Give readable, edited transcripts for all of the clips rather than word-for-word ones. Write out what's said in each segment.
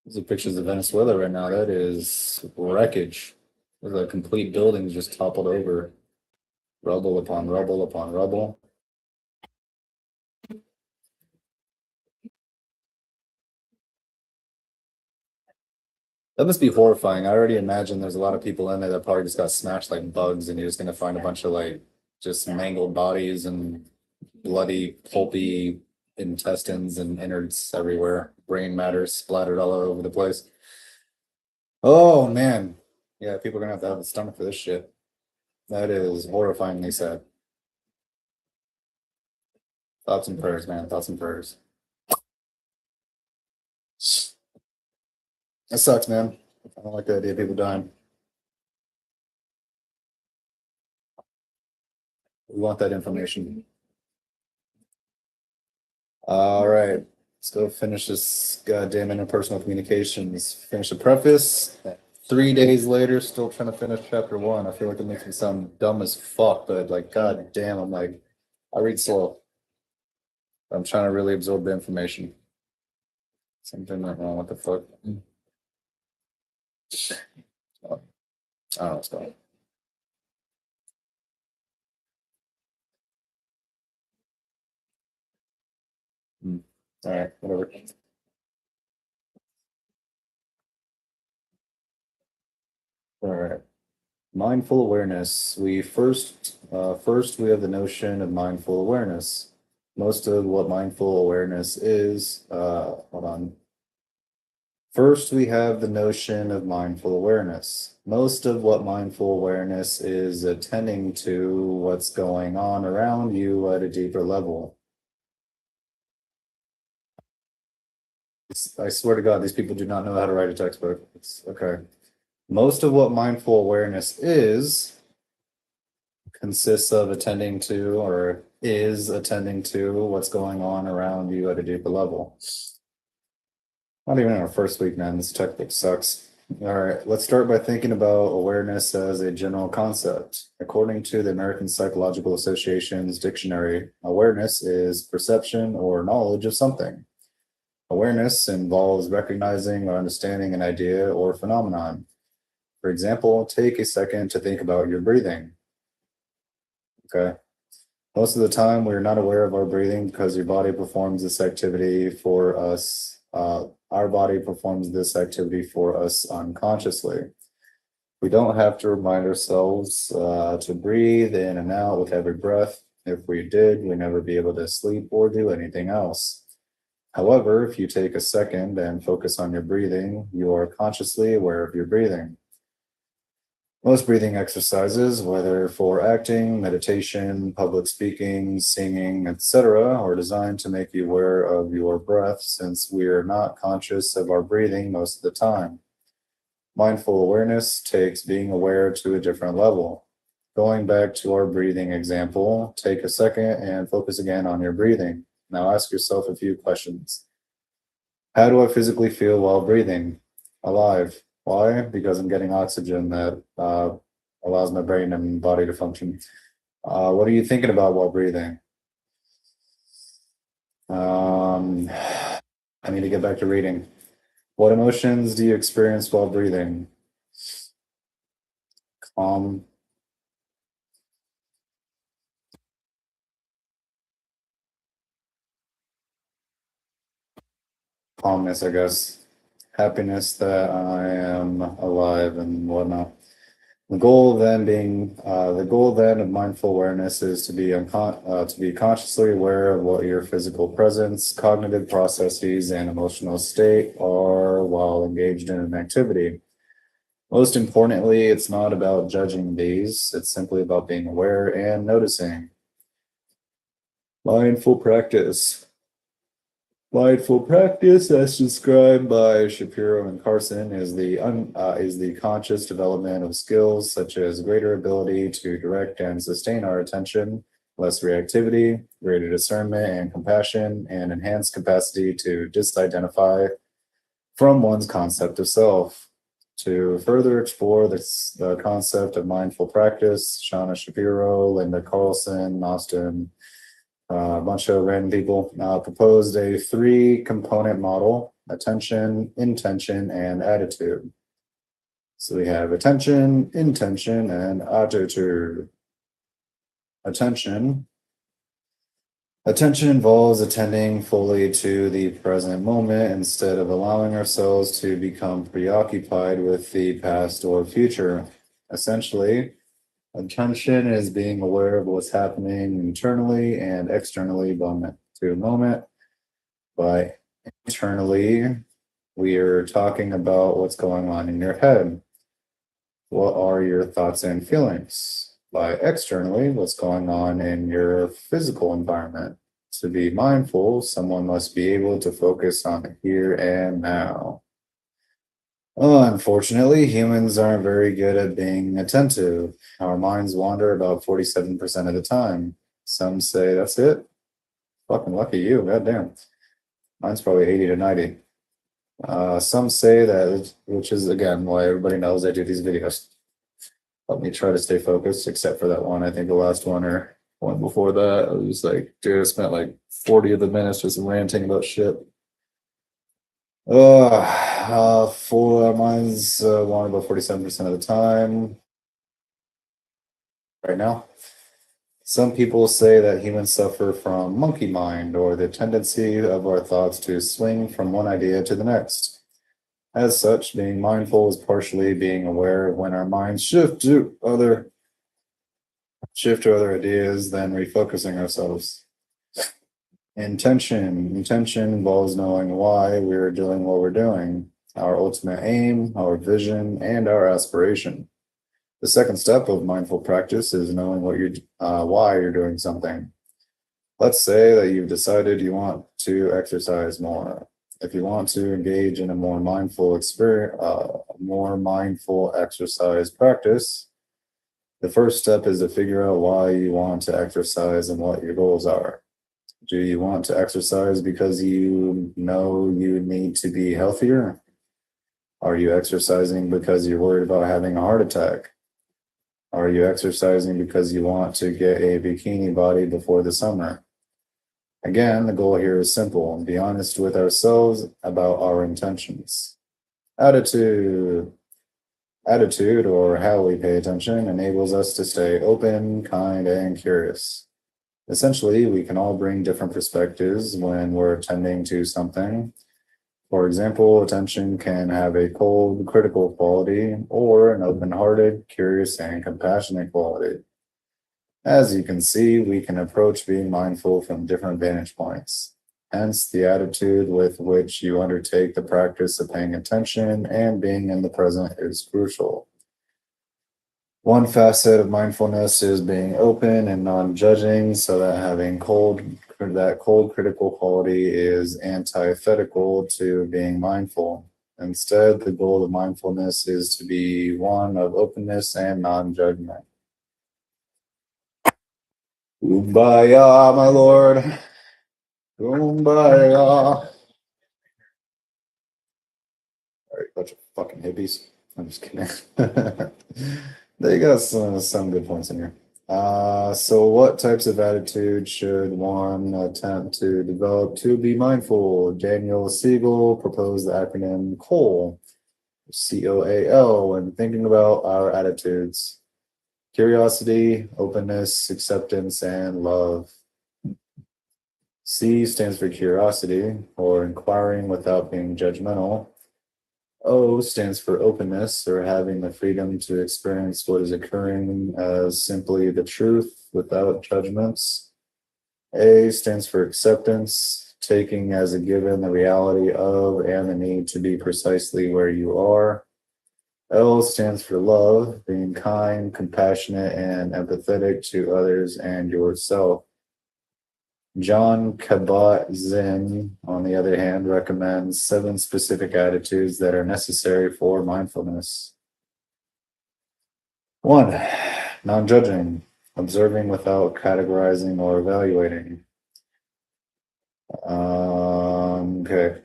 These are pictures of Venezuela right now. That is wreckage. The complete buildings just toppled over. Rubble upon rubble upon rubble. That must be horrifying. I already imagine there's a lot of people in there that probably just got smashed like bugs, and you're just gonna find a bunch of like just mangled bodies and bloody, pulpy intestines and innards everywhere. Brain matter splattered all over the place. Oh man. Yeah, people are gonna have the stomach for this shit. That is horrifyingly sad. Thoughts and prayers, man. Thoughts and prayers. That sucks, man. I don't like the idea of people dying. We want that information. All right. Let's go finish this goddamn interpersonal communications. Finish the preface. 3 days later, still trying to finish chapter 1. I feel like it makes me sound dumb as fuck, but like, god damn, I'm like, I read slow. I'm trying to really absorb the information. Something went wrong. What the fuck? I don't know what's going on. All right, whatever. All right. Mindful awareness. We first we have the notion of mindful awareness. Most of what mindful awareness is, hold on. First, we have the notion of mindful awareness. Most of what mindful awareness is attending to what's going on around you at a deeper level. I swear to God, these people do not know how to write a textbook. It's okay. Most of what mindful awareness consists of attending to or is attending to what's going on around you at a deeper level. Not even in our first week, man. This textbook sucks. All right, let's start by thinking about awareness as a general concept. According to the American Psychological Association's dictionary, awareness is perception or knowledge of something. Awareness involves recognizing or understanding an idea or phenomenon. For example, take a second to think about your breathing. Okay. Most of the time, we're not aware of our breathing because your body performs this activity for us. Our body performs this activity for us unconsciously. We don't have to remind ourselves to breathe in and out with every breath. If we did, we'd never be able to sleep or do anything else. However, if you take a second and focus on your breathing, you are consciously aware of your breathing. Most breathing exercises, whether for acting, meditation, public speaking, singing, etc., are designed to make you aware of your breath since we are not conscious of our breathing most of the time. Mindful awareness takes being aware to a different level. Going back to our breathing example, take a second and focus again on your breathing. Now ask yourself a few questions. How do I physically feel while breathing? Alive. Why? Because I'm getting oxygen that allows my brain and body to function. What are you thinking about while breathing? I need to get back to reading. What emotions do you experience while breathing? Calm. Calmness, I guess. Happiness that I am alive and whatnot. The goal then of mindful awareness is to be consciously aware of what your physical presence, cognitive processes, and emotional state are while engaged in an activity. Most importantly, it's not about judging these, it's simply about being aware and noticing. Mindful practice. Mindful practice, as described by Shapiro and Carson, is the conscious development of skills such as greater ability to direct and sustain our attention, less reactivity, greater discernment and compassion, and enhanced capacity to disidentify from one's concept of self. To further explore the concept of mindful practice, Shauna Shapiro, Linda Carlson, Austin, a bunch of random people proposed a 3-component model attention, intention, and attitude. So we have attention, intention, and attitude. Attention. Attention involves attending fully to the present moment instead of allowing ourselves to become preoccupied with the past or future. Essentially, attention is being aware of what's happening internally and externally moment to moment. By internally, we are talking about what's going on in your head. What are your thoughts and feelings? By externally, what's going on in your physical environment. To be mindful, someone must be able to focus on the here and now. Unfortunately, humans aren't very good at being attentive. Our minds wander about 47% of the time. Some say that's it. Fucking lucky you, goddamn. Mine's probably 80 to 90. Some say that, which is again why everybody knows I do these videos. Help me try to stay focused, except for that one. I think the last one or one before that, I was like, dude, I spent like 40 of the minutes just ranting about shit. For mine's one about 47% of the time right now. Some people say that humans suffer from monkey mind or the tendency of our thoughts to swing from one idea to the next. As such, being mindful is partially being aware of when our minds shift to other ideas, then refocusing ourselves. Intention involves knowing why we're doing what we're doing, our ultimate aim, our vision, and our aspiration. The second step of mindful practice is knowing why you're doing something. Let's say that you've decided you want to exercise more. If you want to engage in a more mindful exercise practice, the first step is to figure out why you want to exercise and what your goals are. Do you want to exercise because you know you need to be healthier? Are you exercising because you're worried about having a heart attack? Are you exercising because you want to get a bikini body before the summer? Again, the goal here is simple: be honest with ourselves about our intentions. Attitude, or how we pay attention, enables us to stay open, kind, and curious. Essentially, we can all bring different perspectives when we're attending to something. For example, attention can have a cold, critical quality or an open-hearted, curious, and compassionate quality. As you can see, we can approach being mindful from different vantage points. Hence, the attitude with which you undertake the practice of paying attention and being in the present is crucial. One facet of mindfulness is being open and non-judging, so that having cold, critical quality is antithetical to being mindful. Instead, the goal of mindfulness is to be one of openness and non-judgment. Kumbaya, my lord. Kumbaya. All right, bunch of fucking hippies. I'm just kidding. They got some good points in here. So what types of attitude should one attempt to develop to be mindful? Daniel Siegel proposed the acronym COAL, COAL, when thinking about our attitudes: curiosity, openness, acceptance, and love. C stands for curiosity, or inquiring without being judgmental. O stands for openness, or having the freedom to experience what is occurring as simply the truth without judgments. A stands for acceptance, taking as a given the reality of and the need to be precisely where you are. L stands for love, being kind, compassionate, and empathetic to others and yourself. John Kabat-Zinn, on the other hand, recommends 7 specific attitudes that are necessary for mindfulness. 1. Non-judging, observing without categorizing or evaluating. Okay.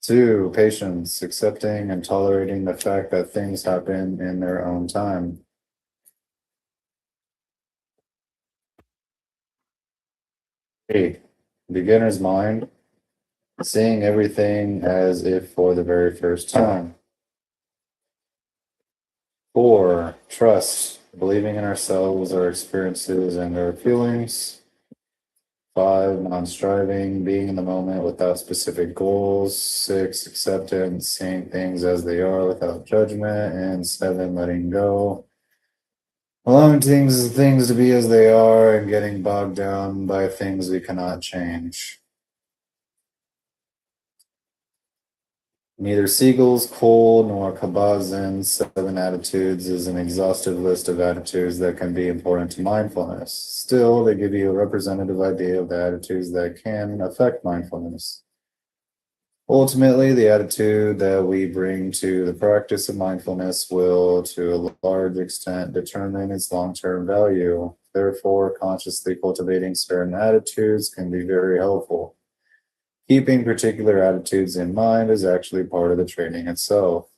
2. Patience, accepting and tolerating the fact that things happen in their own time. 3. Beginner's mind, Seeing everything as if for the very first time. 4, trust, believing in ourselves, our experiences, and our feelings. 5, non-striving, being in the moment without specific goals. 6, acceptance, seeing things as they are without judgment. And 7, letting go. Allowing things to be as they are and getting bogged down by things we cannot change. Neither Siegel's, Cole, nor Kabat-Zinn's 7 attitudes is an exhaustive list of attitudes that can be important to mindfulness. Still, they give you a representative idea of the attitudes that can affect mindfulness. Ultimately, the attitude that we bring to the practice of mindfulness will, to a large extent, determine its long-term value. Therefore, consciously cultivating certain attitudes can be very helpful. Keeping particular attitudes in mind is actually part of the training itself.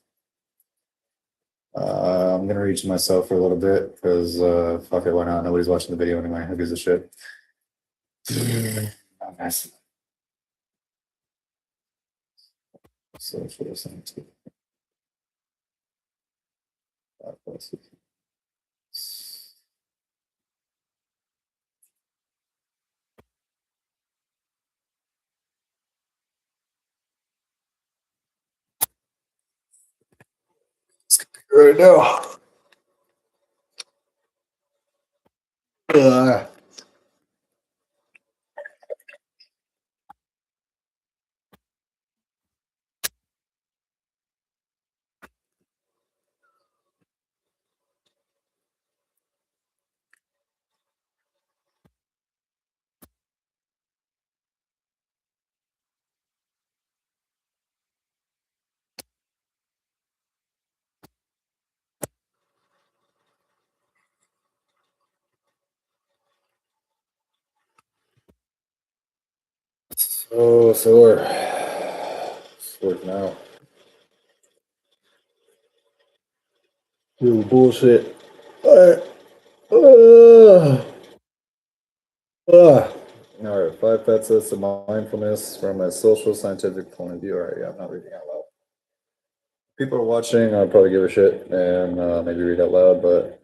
I'm going to reach myself for a little bit because, fuck it, why not? Nobody's watching the video anyway. Who gives a shit? Nice. Social scientific. Right now. Uh, so sore. It's working out. Dude, bullshit. Alright. All right, 5 facets of mindfulness from a social scientific point of view. All right, yeah, I'm not reading out loud. People are watching, I'll probably give a shit and maybe read out loud, but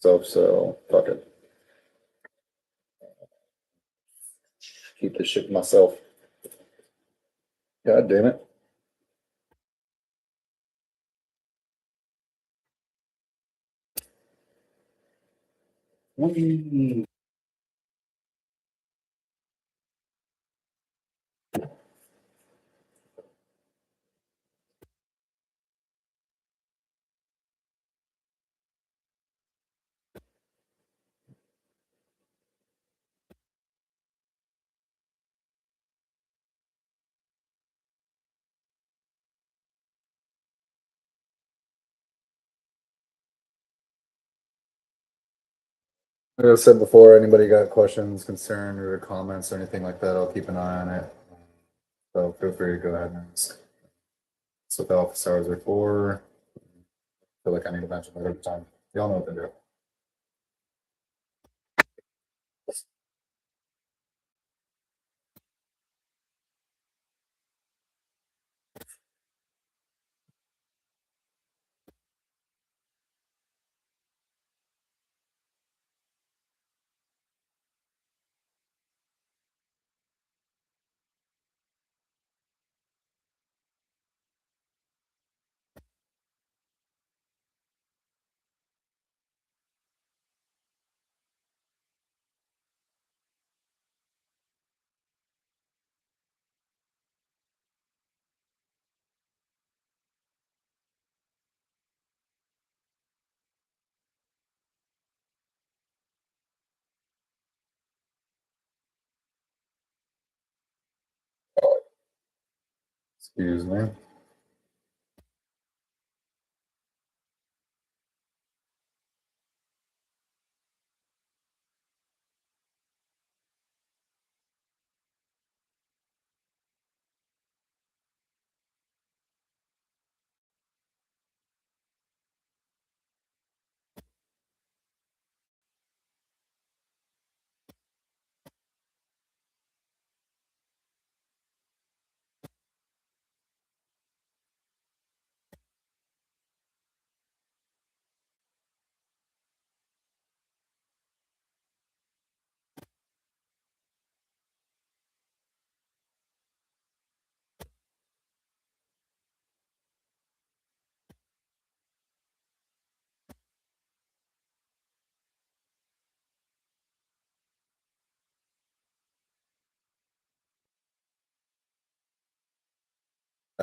so fuck it. Keep this shit to myself. God damn it. Like I said before, anybody got questions, concern, or comments, or anything like that, I'll keep an eye on it. So feel free to go ahead and ask. That's what the office hours are for. I feel like I need to mention that every time. Y'all know what to do. Excuse me.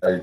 I,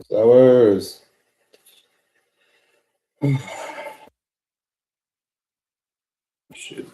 Flowers. Shit,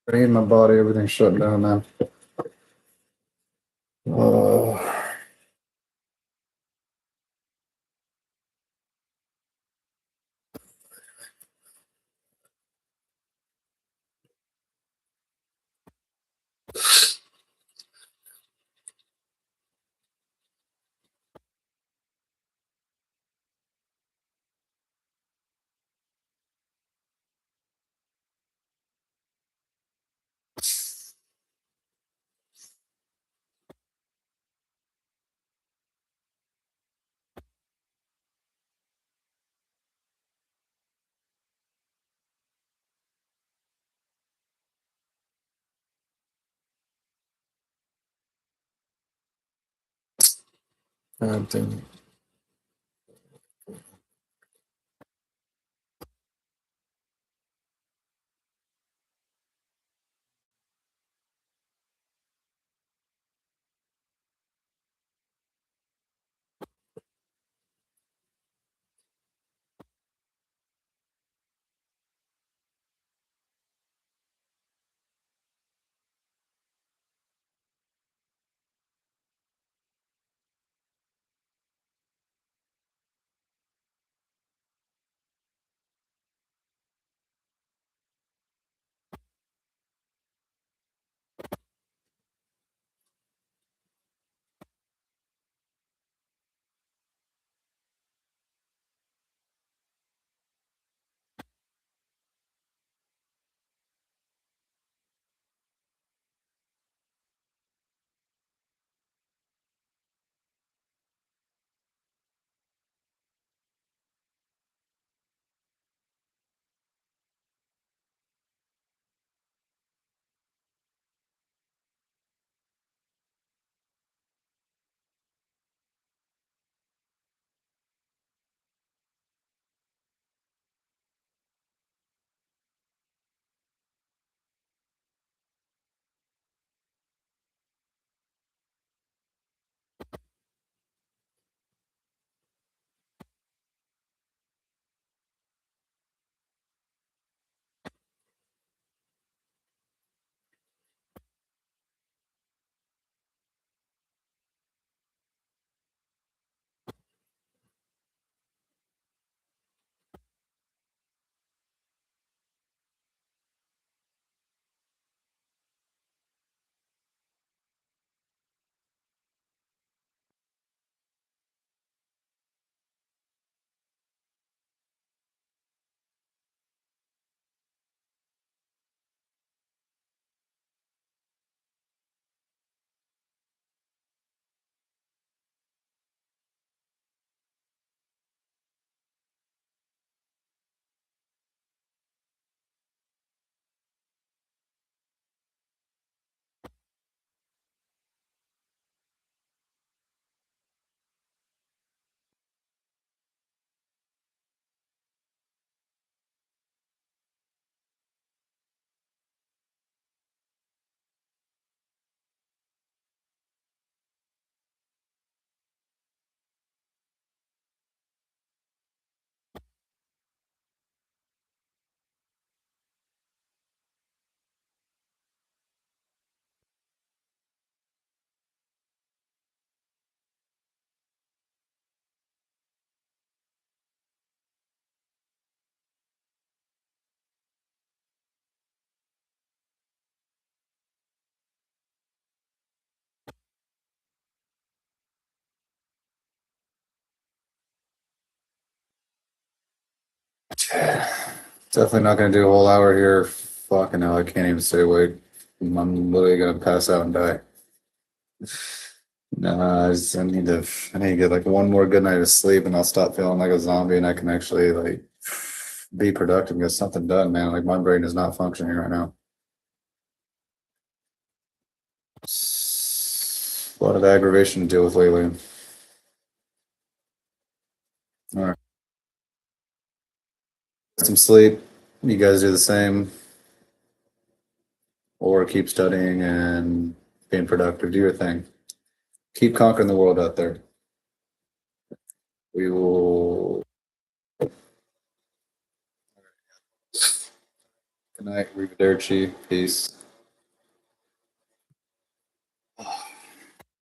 Brain, my body, everything's shutting down, man. Uh, God damn it. Definitely not gonna do a whole hour here. Fucking hell, I can't even stay awake. I'm literally gonna pass out and die. Nah, I need to get like one more good night of sleep and I'll stop feeling like a zombie and I can actually like be productive and get something done, man. Like my brain is not functioning right now. A lot of aggravation to deal with lately. All right. Some sleep. You guys do the same or keep studying and being productive. Do your thing. Keep conquering the world out there. We will. Good night, Arrivederci. Peace.